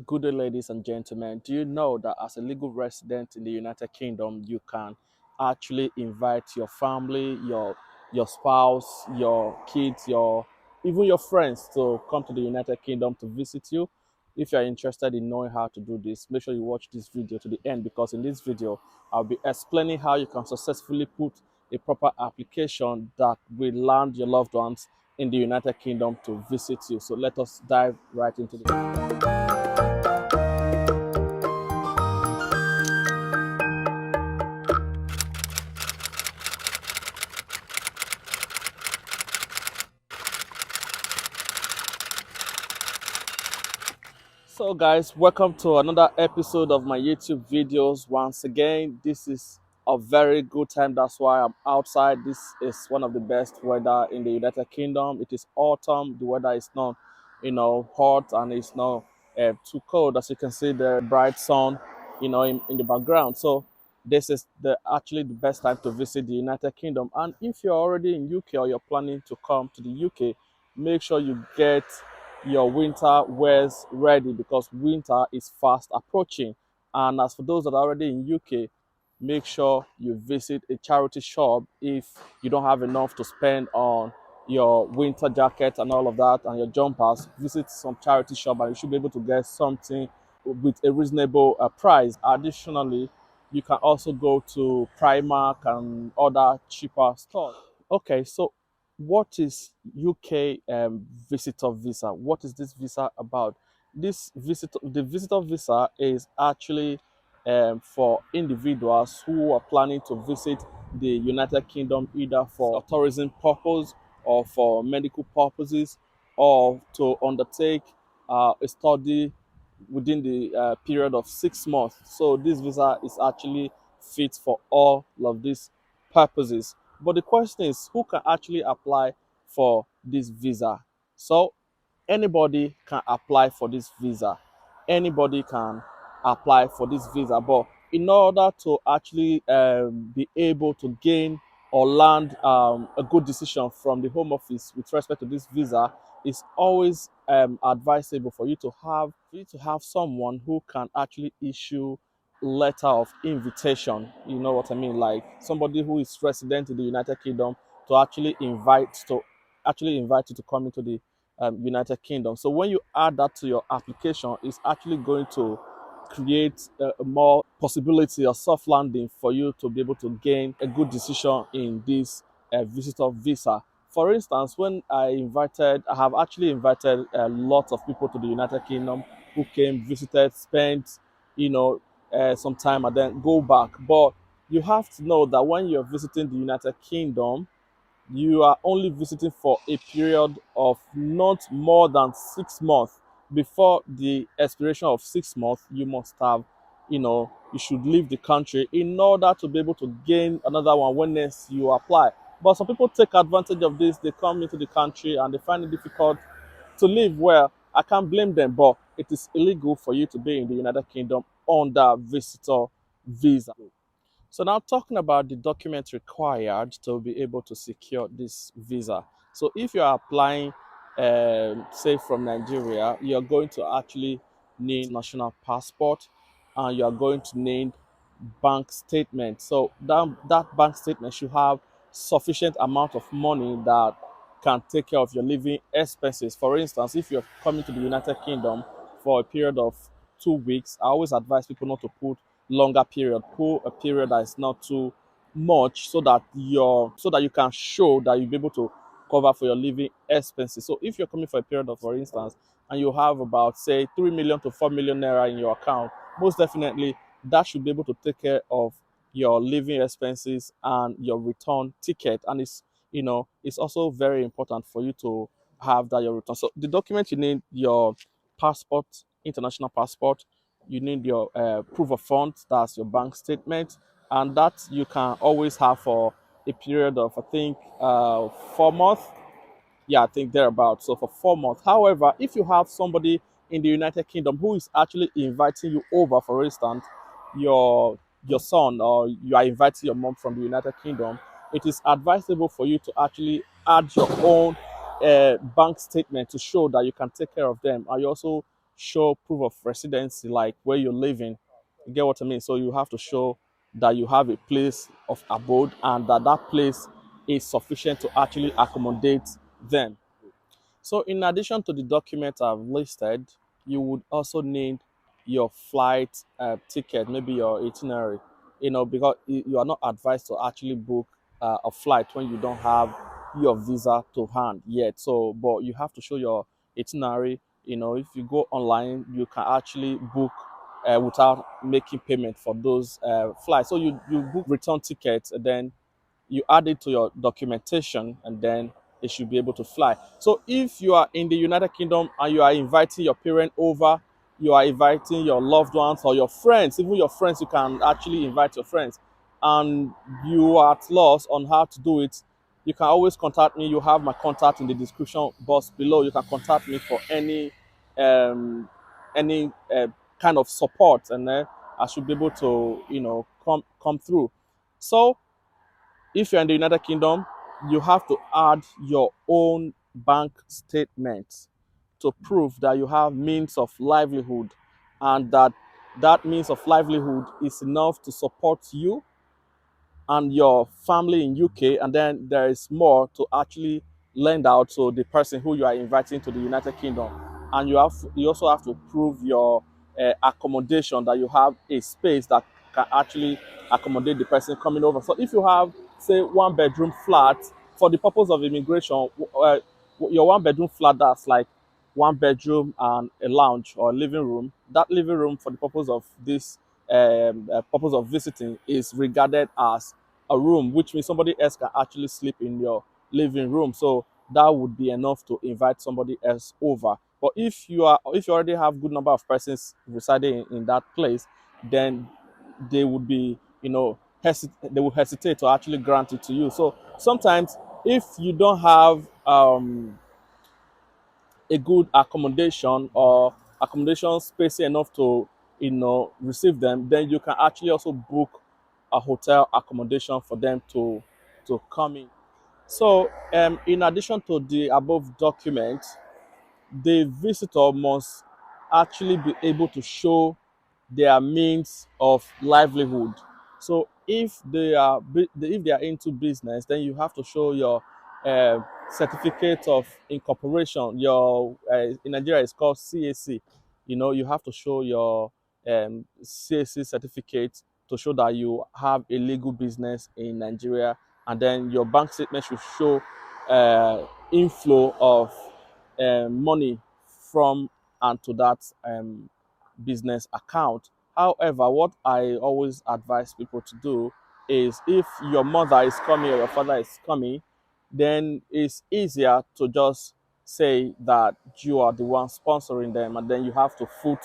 Good day, ladies and gentlemen. Do you know that as a legal resident in the United Kingdom, you can actually invite your family, your spouse, your kids, your even your friends to come to the United Kingdom to visit you? If you are interested in knowing how to do this, make sure you watch this video to the end because in this video, I'll be explaining how you can successfully put a proper application that will land your loved ones in the United Kingdom to visit you. So let us dive right into the So, guys, welcome to another episode of my YouTube videos. Once again, this is a very good time. That's why I'm outside. This is one of the best weather in the United Kingdom. It is autumn. The weather is not, hot and it's not too cold. As you can see, the bright sun, in the background. So, this is the actually the best time to visit the United Kingdom. And if you're already in UK or you're planning to come to the UK, make sure you get your winter wears ready because winter is fast approaching. And as for those that are already in UK, make sure you visit a charity shop if you don't have enough to spend on your winter jacket and all of that and your jumpers. Visit some charity shop and you should be able to get something with a reasonable price. Additionally, you can also go to Primark and other cheaper stores. Okay, so what is UK visitor visa? What is this visa about? The visitor visa is actually for individuals who are planning to visit the United Kingdom either for tourism purpose or for medical purposes or to undertake a study within the period of 6 months. So this visa is actually fit for all of these purposes. But the question is, who can actually apply for this visa? So anybody can apply for this visa. Anybody can apply for this visa. But in order to actually be able to gain or land a good decision from the Home Office with respect to this visa, it's always advisable for you to have someone who can actually issue letter of invitation. You know what I mean? Like somebody who is resident in the United Kingdom to actually invite you to come into the United Kingdom. So when you add that to your application, it's actually going to create a more possibility of soft landing for you to be able to gain a good decision in this visitor visa. For instance, I have actually invited a lot of people to the United Kingdom who came, visited, spent, some time and then go back. But you have to know that when you're visiting the United Kingdom, you are only visiting for a period of not more than 6 months. Before the expiration of 6 months, you must have, you should leave the country in order to be able to gain another one when next you apply. But some people take advantage of this. They come into the country and they find it difficult to live well. I can't blame them, but it is illegal for you to be in the United Kingdom under visitor visa. So now talking about the documents required to be able to secure this visa. So if you are applying, say from Nigeria, you're going to actually need national passport, and you are going to need bank statement. So that bank statement should have sufficient amount of money that can take care of your living expenses. For instance, if you're coming to the United Kingdom for a period of 2 weeks, I always advise people not to put longer period. Put a period that is not too much so that you can show that you'll be able to cover for your living expenses. So if you're coming for a period of, for instance, and you have about say 3 million to 4 million naira in your account, most definitely that should be able to take care of your living expenses and your return ticket. And it's also very important for you to have that your return. So the document you need: your passport, international passport. You need your proof of funds, that's your bank statement, and that you can always have for a period of, I think, 4 months. Yeah, I think thereabout. So for 4 months. However, if you have somebody in the United Kingdom who is actually inviting you over, for instance, your your son, or you are inviting your mom from the United Kingdom, it is advisable for you to actually add your own bank statement to show that you can take care of them. And you also show proof of residency, like where you're living. You get what I mean? So you have to show that you have a place of abode and that that place is sufficient to actually accommodate them. So, in addition to the document I've listed, you would also need your flight ticket, maybe your itinerary. Because you are not advised to actually book a flight when you don't have your visa to hand yet. So, but you have to show your itinerary. If you go online, you can actually book without making payment for those flights. So you book return tickets, and then you add it to your documentation, and then it should be able to fly. So if you are in the United Kingdom and you are inviting your parent over, you are inviting your loved ones or your friends, even your friends, you can actually invite your friends, and you are at loss on how to do it, you can always contact me. You have my contact in the description box below. You can contact me for um, any kind of support, and then I should be able to, come through. So if you're in the United Kingdom, you have to add your own bank statement to prove that you have means of livelihood, and that means of livelihood is enough to support you and your family in UK, and then there is more to actually lend out to the person who you are inviting to the United Kingdom. And you also have to prove your accommodation, that you have a space that can actually accommodate the person coming over. So if you have, say, one bedroom flat, for the purpose of immigration, your one bedroom flat, that's like one bedroom and a lounge or living room. That living room, for the purpose of this purpose of visiting, is regarded as a room, which means somebody else can actually sleep in your living room. So that would be enough to invite somebody else over. But if you already have good number of persons residing in that place, then they would be, they would hesitate to actually grant it to you. So sometimes, if you don't have a good accommodation, or accommodation space enough to, receive them, then you can actually also book a hotel accommodation for them to come in. So, in addition to the above document, the visitor must actually be able to show their means of livelihood. So if they are into business, then you have to show your uh, certificate of incorporation. Your in Nigeria it's called CAC. You have to show your CAC certificate to show that you have a legal business in Nigeria, and then your bank statement should show inflow of money from and to that business account. However, what I always advise people to do is, if your mother is coming or your father is coming, then it's easier to just say that you are the one sponsoring them, and then you have to foot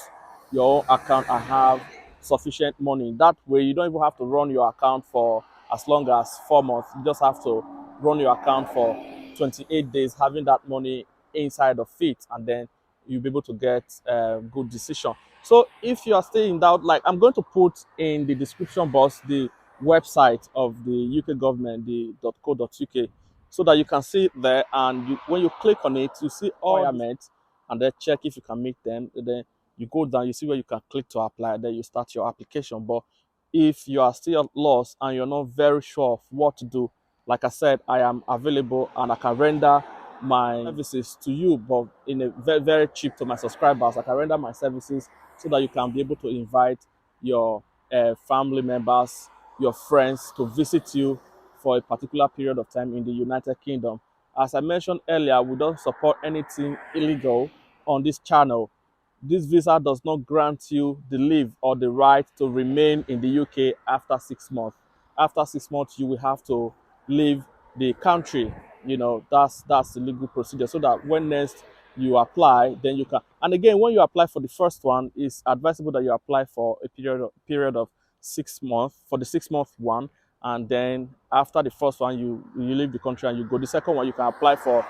your own account and have sufficient money. That way, you don't even have to run your account for as long as 4 months. You just have to run your account for 28 days, having that money inside of it, and then you'll be able to get a good decision. So if you are still in doubt, like, I'm going to put in the description box the website of the UK government, the .co.uk, so that you can see it there, and when you click on it, you see all requirements, and then check if you can meet them. And then you go down, you see where you can click to apply, then you start your application. But if you are still lost and you're not very sure of what to do, like I said, I am available and I can render my services to you, but in a very, very cheap to my subscribers. I can render my services so that you can be able to invite your family members, your friends to visit you for a particular period of time in the United Kingdom. As I mentioned earlier, we don't support anything illegal on this channel. This visa does not grant you the leave or the right to remain in the UK after 6 months. After 6 months, you will have to leave the country. That's the legal procedure. So that when next you apply, then you can. And again, when you apply for the first one, it's advisable that you apply for a period of 6 months, for the 6 month one, and then after the first one, you leave the country and you go. The second one, you can apply for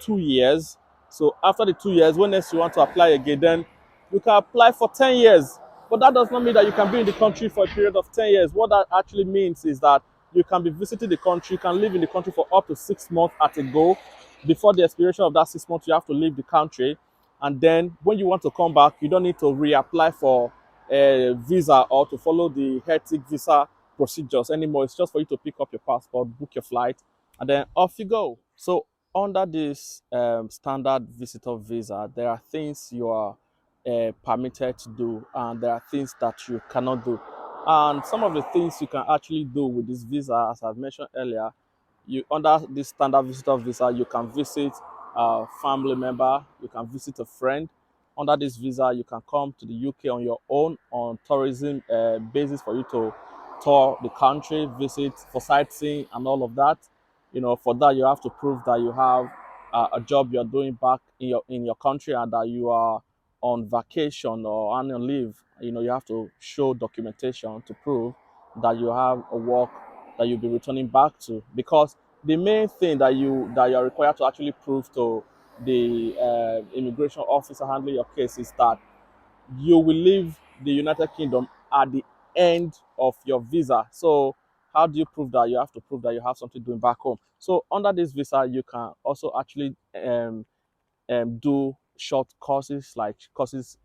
2 years. So after the 2 years, when next you want to apply again, then you can apply for 10 years. But that does not mean that you can be in the country for a period of 10 years. What that actually means is that you can be visiting the country, you can live in the country for up to 6 months at a go. Before the expiration of that 6 months, you have to leave the country. And then when you want to come back, you don't need to reapply for a visa or to follow the hectic visa procedures anymore. It's just for you to pick up your passport, book your flight, and then off you go. So under this standard visitor visa, there are things you are permitted to do, and there are things that you cannot do. And some of the things you can actually do with this visa, as I've mentioned earlier, you under this standard visitor visa, you can visit a family member, you can visit a friend. Under this visa, you can come to the UK on your own on tourism basis for you to tour the country, visit for sightseeing and all of that. For that you have to prove that you have a job you're doing back in your country and that you are on vacation or annual leave. You have to show documentation to prove that you have a work that you'll be returning back to, because the main thing that you're required to actually prove to the immigration officer handling your case is that you will leave the United Kingdom at the end of your visa. So how do you prove that? You have to prove that you have something doing back home. So under this visa, you can also actually do short courses, like courses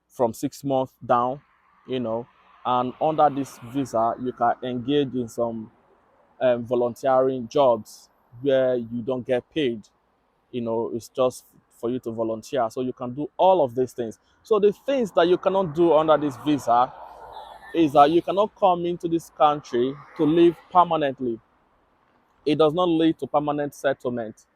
from 6 months down, you know. And under this visa, you can engage in some volunteering jobs where you don't get paid. It's just for you to volunteer. So you can do all of these things. So the things that you cannot do under this visa is that you cannot come into this country to live permanently. It does not lead to permanent settlement.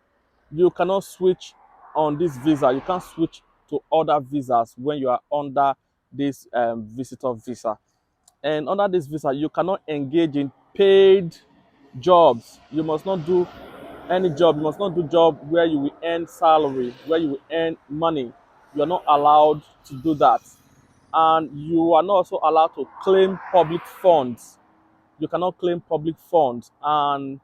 You cannot switch on this visa. You can't switch to other visas when you are under this visitor visa. And under this visa, you cannot engage in paid jobs. You must not do any job. You must not do job where you will earn salary, where you will earn money. You are not allowed to do that. And you are not also allowed to claim public funds. You cannot claim public funds. And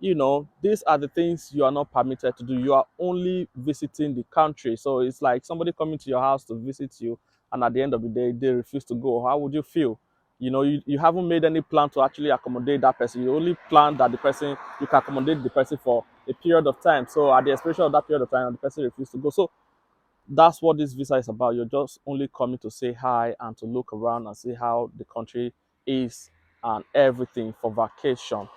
these are the things you are not permitted to do. You are only visiting the country. So it's like somebody coming to your house to visit you, and at the end of the day, they refuse to go. How would you feel? You haven't made any plan to actually accommodate that person. You only plan that you can accommodate the person for a period of time. So at the expiration of that period of time, the person refuses to go. So that's what this visa is about. You're just only coming to say hi and to look around and see how the country is and everything for vacation.